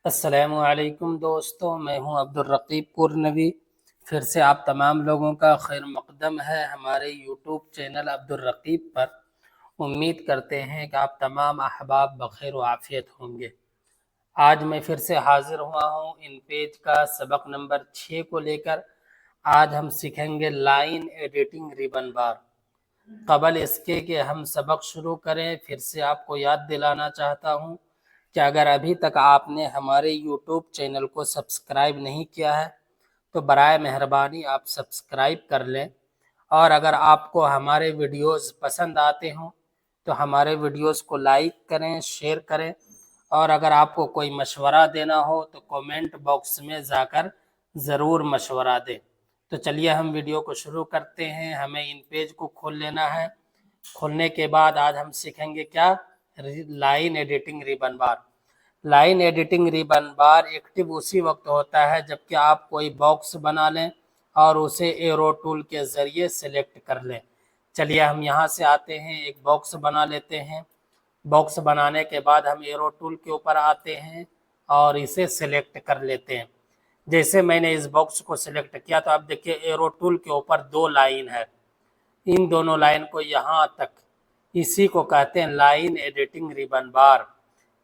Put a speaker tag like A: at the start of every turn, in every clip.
A: अस्सलामुअलैकुम दोस्तों, मैं हूं अब्दुल रकीब पुरनवी। फिर से आप तमाम लोगों का खैर मकदम है हमारे यूट्यूब चैनल अब्दुल रकीब पर। उम्मीद करते हैं कि आप तमाम अहबाब बखैर व आफियत होंगे। आज मैं फिर से हाजिर हुआ हूं इन पेज का सबक नंबर 6 को लेकर। आज हम सीखेंगे लाइन एडिटिंग रिबन बार। कबल इसके कि हम सबक शुरू करें, फिर से आपको याद दिलाना चाहता हूं कि अगर अभी तक आपने हमारे यूट्यूब चैनल को सब्सक्राइब नहीं किया है तो बराए मेहरबानी आप सब्सक्राइब कर लें। और अगर आपको हमारे वीडियोस पसंद आते हों तो हमारे वीडियोस को लाइक करें, शेयर करें। और अगर आपको कोई मशवरा देना हो तो कमेंट बॉक्स में जाकर ज़रूर मशवरा दें। तो चलिए हम वीडियो को शुरू करते हैं। हमें इन पेज को खोल लेना है। खोलने के बाद आज हम सीखेंगे क्या, लाइन एडिटिंग रिबन बार। लाइन एडिटिंग रिबन बार एक्टिव उसी वक्त होता है जबकि आप कोई बॉक्स बना लें और उसे एरो टूल के ज़रिए सेलेक्ट कर लें। चलिए हम यहाँ से आते हैं, एक बॉक्स बना लेते हैं। बॉक्स बनाने के बाद हम एरो टूल के ऊपर आते हैं और इसे सेलेक्ट कर लेते हैं। जैसे मैंने इस बॉक्स को सिलेक्ट किया तो अब देखिए एरो टूल के ऊपर दो लाइन है। इन दोनों लाइन को यहाँ तक, इसी को कहते हैं लाइन एडिटिंग रिबन बार।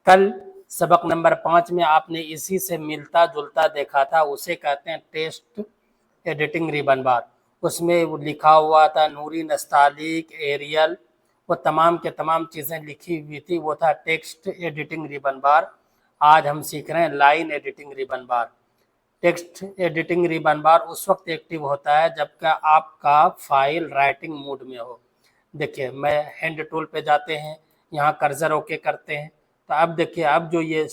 A: कल सबक नंबर 5 में आपने इसी से मिलता जुलता देखा था, उसे कहते हैं टेक्स्ट एडिटिंग रिबन बार। उसमें वो लिखा हुआ था नूरी, नस्तालिक, एरियल, वो तमाम के तमाम चीज़ें लिखी हुई थी, वो था टेक्स्ट एडिटिंग रिबन बार। आज हम सीख रहे हैं लाइन एडिटिंग रिबन बार। टेक्स्ट एडिटिंग रिबन बार उस वक्त एक्टिव होता है जबकि आपका फाइल राइटिंग मोड में हो। देखिए मैं हैंड टूल पे जाते हैं, यहाँ कर्सर ओके करते हैं तो अब देखिए अब जो ये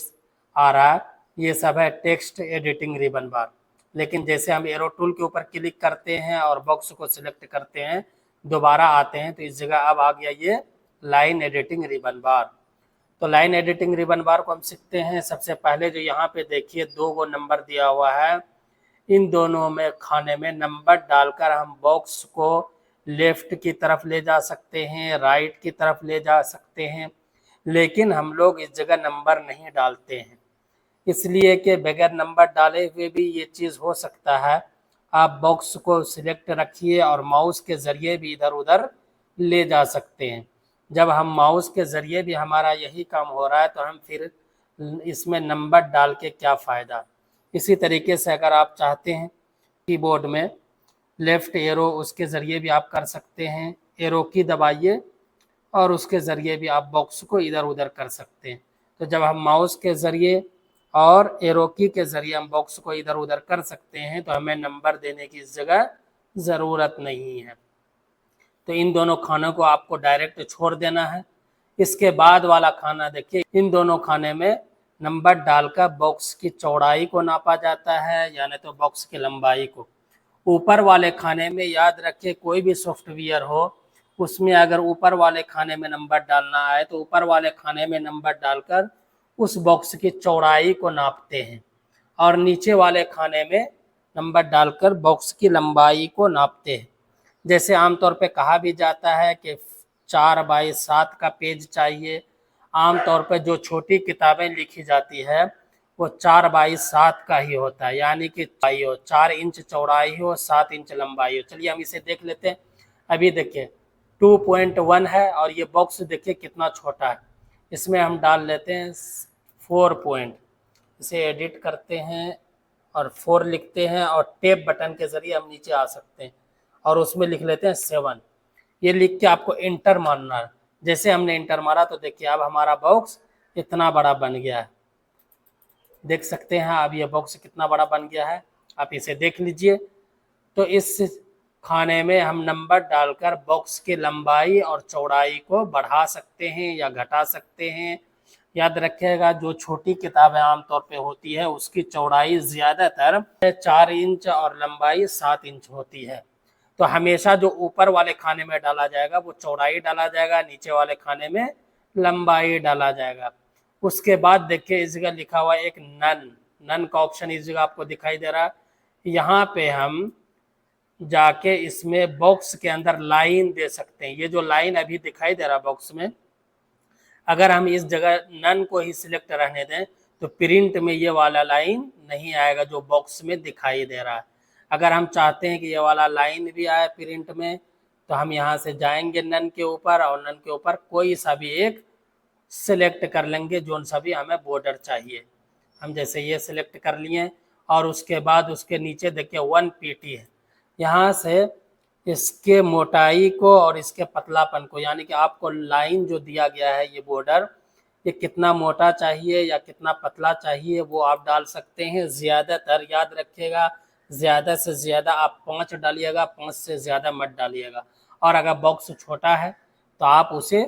A: आ रहा है ये सब है टेक्स्ट एडिटिंग रिबन बार। लेकिन जैसे हम एरो टूल के ऊपर क्लिक करते हैं और बॉक्स को सिलेक्ट करते हैं, दोबारा आते हैं तो इस जगह अब आ गया ये लाइन एडिटिंग रिबन बार। तो लाइन एडिटिंग रिबन बार को हम सीखते हैं। सबसे पहले जो यहाँ पे देखिए दो गो नंबर दिया हुआ है, इन दोनों में खाने में नंबर डालकर हम बॉक्स को लेफ्ट की तरफ ले जा सकते हैं, राइट की तरफ ले जा सकते हैं। लेकिन हम लोग इस जगह नंबर नहीं डालते हैं, इसलिए कि बगैर नंबर डाले हुए भी ये चीज़ हो सकता है। आप बॉक्स को सिलेक्ट रखिए और माउस के ज़रिए भी इधर उधर ले जा सकते हैं। जब हम माउस के ज़रिए भी हमारा यही काम हो रहा है तो हम फिर इसमें नंबर डाल के क्या फ़ायदा। इसी तरीके से अगर आप चाहते हैं कीबोर्ड में लेफ़्ट एरो, उसके ज़रिए भी आप कर सकते हैं। एरो की दबाइए और उसके ज़रिए भी आप बॉक्स को इधर उधर कर सकते हैं। तो जब हम माउस के ज़रिए और एरो की के ज़रिए हम बॉक्स को इधर उधर कर सकते हैं तो हमें नंबर देने की इस जगह ज़रूरत नहीं है। तो इन दोनों खानों को आपको डायरेक्ट छोड़ देना है। इसके बाद वाला खाना देखिए, इन दोनों खाने में नंबर डालकर बॉक्स की चौड़ाई को नापा जाता है, यानी तो बॉक्स की लंबाई को। ऊपर वाले खाने में याद रखिए कोई भी सॉफ्टवेयर हो उसमें अगर ऊपर वाले खाने में नंबर डालना है तो ऊपर वाले खाने में नंबर डालकर उस बॉक्स की चौड़ाई को नापते हैं और नीचे वाले खाने में नंबर डालकर बॉक्स की लंबाई को नापते हैं। जैसे आमतौर पे कहा भी जाता है कि 4x7 का पेज चाहिए। आमतौर पे जो छोटी किताबें लिखी जाती है वो 4x7 का ही होता है, यानी कि 4 इंच चौड़ाई हो, 7 इंच लंबाई हो। चलिए हम इसे देख लेते हैं। अभी देखिए 2.1 है और ये बॉक्स देखिए कितना छोटा है। इसमें हम डाल लेते हैं 4 पॉइंट। इसे एडिट करते हैं और 4 लिखते हैं और टेप बटन के ज़रिए हम नीचे आ सकते हैं और उसमें लिख लेते हैं 7। ये लिख के आपको इंटर मारना है। जैसे हमने इंटर मारा तो देखिए अब हमारा बॉक्स इतना बड़ा बन गया है। देख सकते हैं अब ये बॉक्स कितना बड़ा बन गया है, आप इसे देख लीजिए। तो इस खाने में हम नंबर डालकर बॉक्स की लंबाई और चौड़ाई को बढ़ा सकते हैं या घटा सकते हैं। याद रखिएगा जो छोटी किताबें आमतौर पे होती है उसकी चौड़ाई ज़्यादातर 4 इंच और लंबाई 7 इंच होती है। तो हमेशा जो ऊपर वाले खाने में डाला जाएगा वो चौड़ाई डाला जाएगा, नीचे वाले खाने में लंबाई डाला जाएगा। उसके बाद देखिए इस जगह लिखा हुआ एक नन का ऑप्शन इस जगह आपको दिखाई दे रहा है। यहाँ पे हम जाके इसमें बॉक्स के अंदर लाइन दे सकते हैं। ये जो लाइन अभी दिखाई दे रहा है बॉक्स में, अगर हम इस जगह नन को ही सिलेक्ट रहने दें तो प्रिंट में ये वाला लाइन नहीं आएगा जो बॉक्स में दिखाई दे रहा है। अगर हम चाहते हैं कि ये वाला लाइन भी आए प्रिंट में, तो हम यहाँ से जाएंगे नन के ऊपर और नन के ऊपर कोई सा भी एक सिलेक्ट कर लेंगे जो सा भी हमें बॉर्डर चाहिए। हम जैसे ये सिलेक्ट कर लिए और उसके बाद उसके नीचे देखिए 1 pt है। यहाँ से इसके मोटाई को और इसके पतलापन को, यानी कि आपको लाइन जो दिया गया है ये बॉर्डर, ये कितना मोटा चाहिए या कितना पतला चाहिए वो आप डाल सकते हैं। ज़्यादातर याद रखिएगा, ज़्यादा से ज़्यादा आप 5 डालिएगा, 5 से ज़्यादा मत डालिएगा। और अगर बॉक्स छोटा है तो आप उसे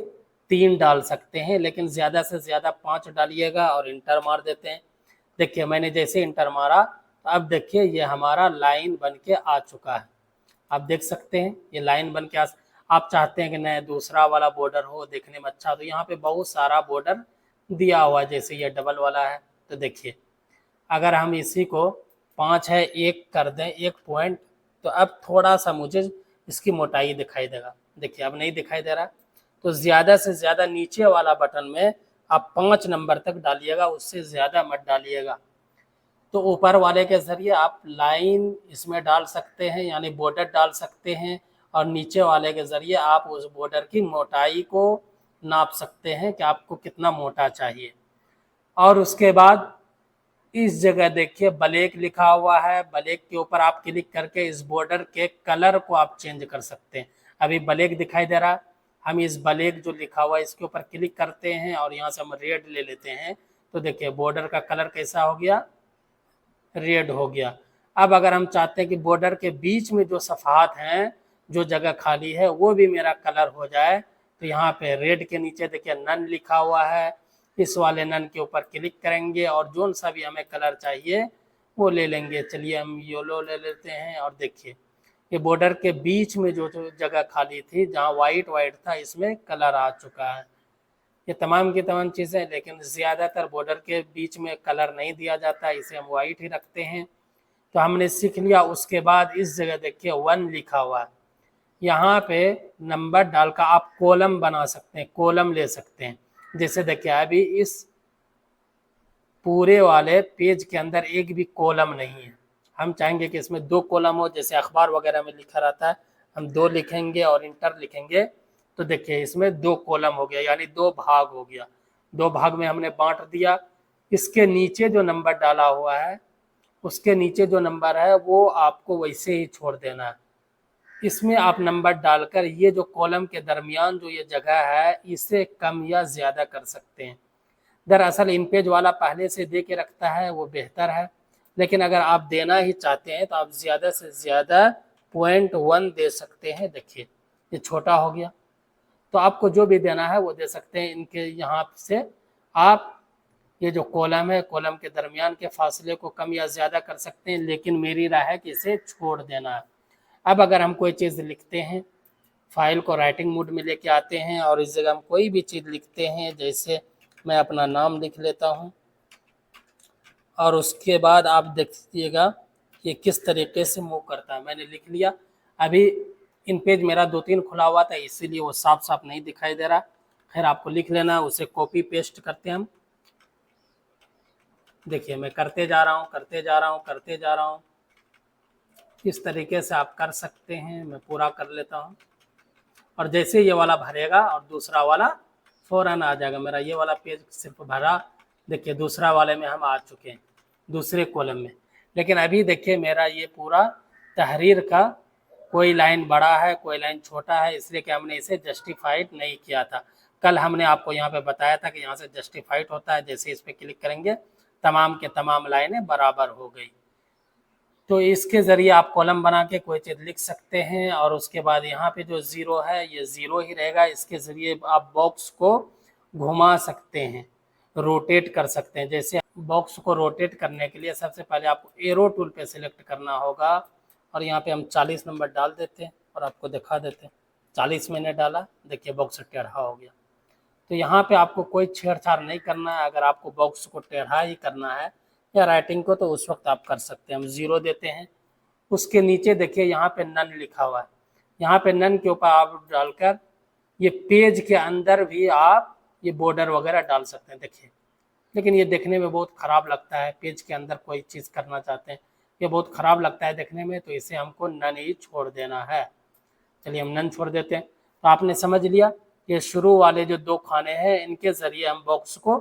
A: 3 डाल सकते हैं, लेकिन ज़्यादा से ज़्यादा 5 डालिएगा और इंटर मार देते हैं। देखिए मैंने जैसे इंटर मारा तो अब देखिए ये हमारा लाइन बन के आ चुका है। आप देख सकते हैं ये लाइन बन के आप चाहते हैं कि नया दूसरा वाला बॉर्डर हो देखने में अच्छा, तो यहाँ पे बहुत सारा बॉर्डर दिया हुआ है, जैसे ये डबल वाला है। तो देखिए अगर हम इसी को 5 है 1 कर दें 1 पॉइंट, तो अब थोड़ा सा मुझे इसकी मोटाई दिखाई देगा। देखिए अब नहीं दिखाई दे रहा। तो ज़्यादा से ज़्यादा नीचे वाला बटन में आप 5 नंबर तक डालिएगा, उससे ज़्यादा मत डालिएगा। तो ऊपर वाले के ज़रिए आप लाइन इसमें डाल सकते हैं, यानी बॉर्डर डाल सकते हैं, और नीचे वाले के ज़रिए आप उस बॉर्डर की मोटाई को नाप सकते हैं कि आपको कितना मोटा चाहिए। और उसके बाद इस जगह देखिए ब्लैक लिखा हुआ है, ब्लैक के ऊपर आप क्लिक करके इस बॉर्डर के कलर को आप चेंज कर सकते हैं। अभी ब्लैक दिखाई दे रहा है, हम इस ब्लैक जो लिखा हुआ है इसके ऊपर क्लिक करते हैं और यहाँ से हम रेड ले लेते हैं। तो देखिए बॉर्डर का कलर कैसा हो गया, रेड हो गया। अब अगर हम चाहते हैं कि बॉर्डर के बीच में जो सफ़ात हैं, जो जगह खाली है, वो भी मेरा कलर हो जाए, तो यहाँ पे रेड के नीचे देखिए नन लिखा हुआ है, इस वाले नन के ऊपर क्लिक करेंगे और जो सा भी हमें कलर चाहिए वो ले लेंगे। चलिए हम येलो ले लेते हैं और देखिए ये बॉर्डर के बीच में जो जगह खाली थी जहाँ वाइट वाइट था, इसमें कलर आ चुका है। ये तमाम की तमाम चीज़ें, लेकिन ज़्यादातर बॉर्डर के बीच में कलर नहीं दिया जाता, इसे हम वाइट ही रखते हैं। तो हमने सीख लिया। उसके बाद इस जगह देखिए 1 लिखा हुआ है, यहाँ पे नंबर डालकर आप कॉलम बना सकते हैं, कॉलम ले सकते हैं। जैसे देखिए अभी इस पूरे वाले पेज के अंदर एक भी कॉलम नहीं है, हम चाहेंगे कि इसमें 2 कॉलम हो, जैसे अखबार वगैरह में लिखा रहता है, हम 2 लिखेंगे और इंटर लिखेंगे। तो देखिए इसमें 2 कॉलम हो गया, यानी 2 भाग हो गया, 2 भाग में हमने बांट दिया। इसके नीचे जो नंबर डाला हुआ है, उसके नीचे जो नंबर है वो आपको वैसे ही छोड़ देना है। इसमें आप नंबर डालकर ये जो कॉलम के दरमियान जो ये जगह है, इसे कम या ज़्यादा कर सकते हैं। दरअसल इन पेज वाला पहले से दे के रखता है वो बेहतर है, लेकिन अगर आप देना ही चाहते हैं तो आप ज़्यादा से ज़्यादा 0.1 दे सकते हैं। देखिए ये छोटा हो गया, तो आपको जो भी देना है वो दे सकते हैं। इनके यहाँ से आप ये जो कॉलम है, कॉलम के दरमियान के फासले को कम या ज़्यादा कर सकते हैं, लेकिन मेरी राय है कि इसे छोड़ देना है। अब अगर हम कोई चीज़ लिखते हैं, फाइल को राइटिंग मोड में लेके आते हैं और इस जगह हम कोई भी चीज़ लिखते हैं, जैसे मैं अपना नाम लिख लेता हूँ, और उसके बाद आप देखिएगा कि किस तरीके से मूव करता है। मैंने लिख लिया। अभी इन पेज मेरा 2-3 खुला हुआ था, इसीलिए वो साफ साफ नहीं दिखाई दे रहा। खैर आपको लिख लेना, उसे कॉपी पेस्ट करते हैं हम। देखिए मैं करते जा रहा हूँ, करते जा रहा हूँ, करते जा रहा हूँ। इस तरीके से आप कर सकते हैं। मैं पूरा कर लेता हूँ और जैसे ये वाला भरेगा और दूसरा वाला फ़ौरन आ जाएगा। मेरा ये वाला पेज सिर्फ भरा, देखिए दूसरा वाले में हम आ चुके हैं, दूसरे कॉलम में। लेकिन अभी देखिए मेरा ये पूरा तहरीर का कोई लाइन बड़ा है, कोई लाइन छोटा है, इसलिए कि हमने इसे जस्टिफाइड नहीं किया था। कल हमने आपको यहाँ पे बताया था कि यहाँ से जस्टिफाइड होता है, जैसे इस पर क्लिक करेंगे तमाम के तमाम लाइनें बराबर हो गई। तो इसके ज़रिए आप कॉलम बना के कोई चीज़ लिख सकते हैं। और उसके बाद यहाँ पे जो ज़ीरो है ये ज़ीरो ही रहेगा। इसके ज़रिए आप बॉक्स को घुमा सकते हैं, रोटेट कर सकते हैं। जैसे बॉक्स को रोटेट करने के लिए सबसे पहले आपको एरो टूल पे सिलेक्ट करना होगा और यहाँ पे हम 40 नंबर डाल देते हैं और आपको दिखा देते हैं। 40 मैंने डाला, देखिए बॉक्स टेढ़ा हो गया। तो यहाँ पे आपको कोई छेड़छाड़ नहीं करना है। अगर आपको बॉक्स को टेढ़ा ही करना है या राइटिंग को, तो उस वक्त आप कर सकते हैं। हम 0 देते हैं। उसके नीचे देखिए यहाँ पे नन लिखा हुआ है, यहाँ पे नन के ऊपर आप डालकर ये पेज के अंदर भी आप ये बॉर्डर वगैरह डाल सकते हैं। देखिए लेकिन ये देखने में बहुत ख़राब लगता है। पेज के अंदर कोई चीज़ करना चाहते हैं, ये बहुत ख़राब लगता है देखने में, तो इसे हमको नन ही छोड़ देना है। चलिए हम नन छोड़ देते हैं। तो आपने समझ लिया, ये शुरू वाले जो 2 खाने हैं इनके ज़रिए हम बॉक्स को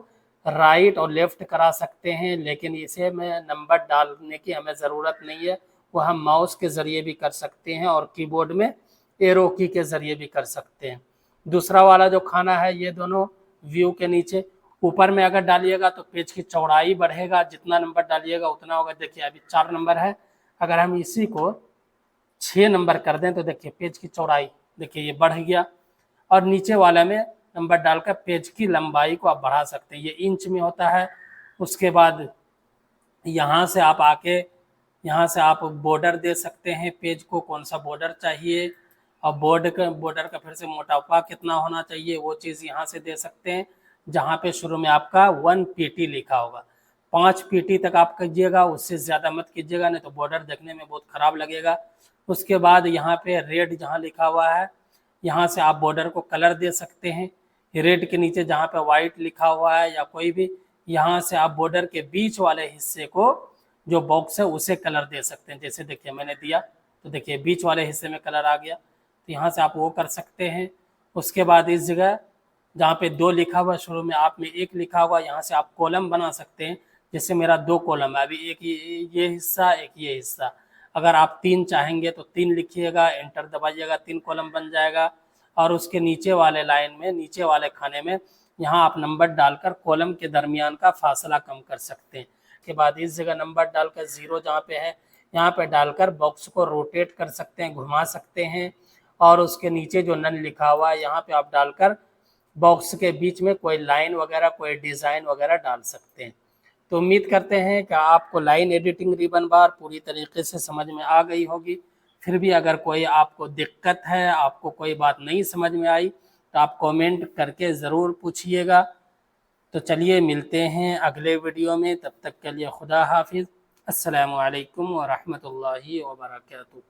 A: राइट और लेफ़्ट करा सकते हैं, लेकिन इसे में नंबर डालने की हमें ज़रूरत नहीं है। वो हम माउस के ज़रिए भी कर सकते हैं और कीबोर्ड में एरो की के ज़रिए भी कर सकते हैं। दूसरा वाला जो खाना है, ये दोनों व्यू के नीचे ऊपर में अगर डालिएगा तो पेज की चौड़ाई बढ़ेगा, जितना नंबर डालिएगा उतना होगा। देखिए अभी 4 नंबर है, अगर हम इसी को 6 नंबर कर दें तो देखिए पेज की चौड़ाई देखिए ये बढ़ गया। और नीचे वाले में नंबर डालकर पेज की लंबाई को आप बढ़ा सकते हैं, ये इंच में होता है। उसके बाद यहाँ से आप आके यहाँ से आप बॉर्डर दे सकते हैं, पेज को कौन सा बॉर्डर चाहिए और बॉर्डर का फिर से मोटापा कितना होना चाहिए वो चीज़ यहाँ से दे सकते हैं। जहाँ पे शुरू में आपका 1 PT लिखा होगा, 5 PT तक आप कीजिएगा, उससे ज़्यादा मत कीजिएगा, नहीं तो बॉर्डर देखने में बहुत ख़राब लगेगा। उसके बाद यहाँ पे रेड जहाँ लिखा हुआ है, यहाँ से आप बॉर्डर को कलर दे सकते हैं। रेड के नीचे जहाँ पे वाइट लिखा हुआ है या कोई भी, यहाँ से आप बॉर्डर के बीच वाले हिस्से को जो बॉक्स है उसे कलर दे सकते हैं। जैसे देखिए मैंने दिया तो देखिए बीच वाले हिस्से में कलर आ गया, तो यहाँ से आप वो कर सकते हैं। उसके बाद इस जगह जहाँ पे 2 लिखा हुआ शुरू में, आप में 1 लिखा हुआ, यहाँ से आप कॉलम बना सकते हैं। जैसे मेरा 2 कॉलम है, अभी एक ये हिस्सा, एक ये हिस्सा। अगर आप 3 चाहेंगे तो 3 लिखिएगा, एंटर दबाइएगा, 3 कॉलम बन जाएगा। और उसके नीचे वाले लाइन में, नीचे वाले खाने में यहाँ आप नंबर डालकर कॉलम के दरमियान का फासला कम कर सकते हैं। के बाद इस जगह नंबर डालकर 0 जहाँ पे है, यहाँ पे डालकर बॉक्स को रोटेट कर सकते हैं, घुमा सकते हैं। और उसके नीचे जो नन लिखा हुआ है यहाँ पे आप डालकर बॉक्स के बीच में कोई लाइन वगैरह, कोई डिज़ाइन वगैरह डाल सकते हैं। तो उम्मीद करते हैं कि आपको लाइन एडिटिंग रिबन बार पूरी तरीके से समझ में आ गई होगी। फिर भी अगर कोई आपको दिक्कत है, आपको कोई बात नहीं समझ में आई, तो आप कमेंट करके ज़रूर पूछिएगा। तो चलिए मिलते हैं अगले वीडियो में, तब तक के लिए खुदा हाफिज़। अस्सलामु अलैकुम व रहमतुल्लाहि व बरकातुहू।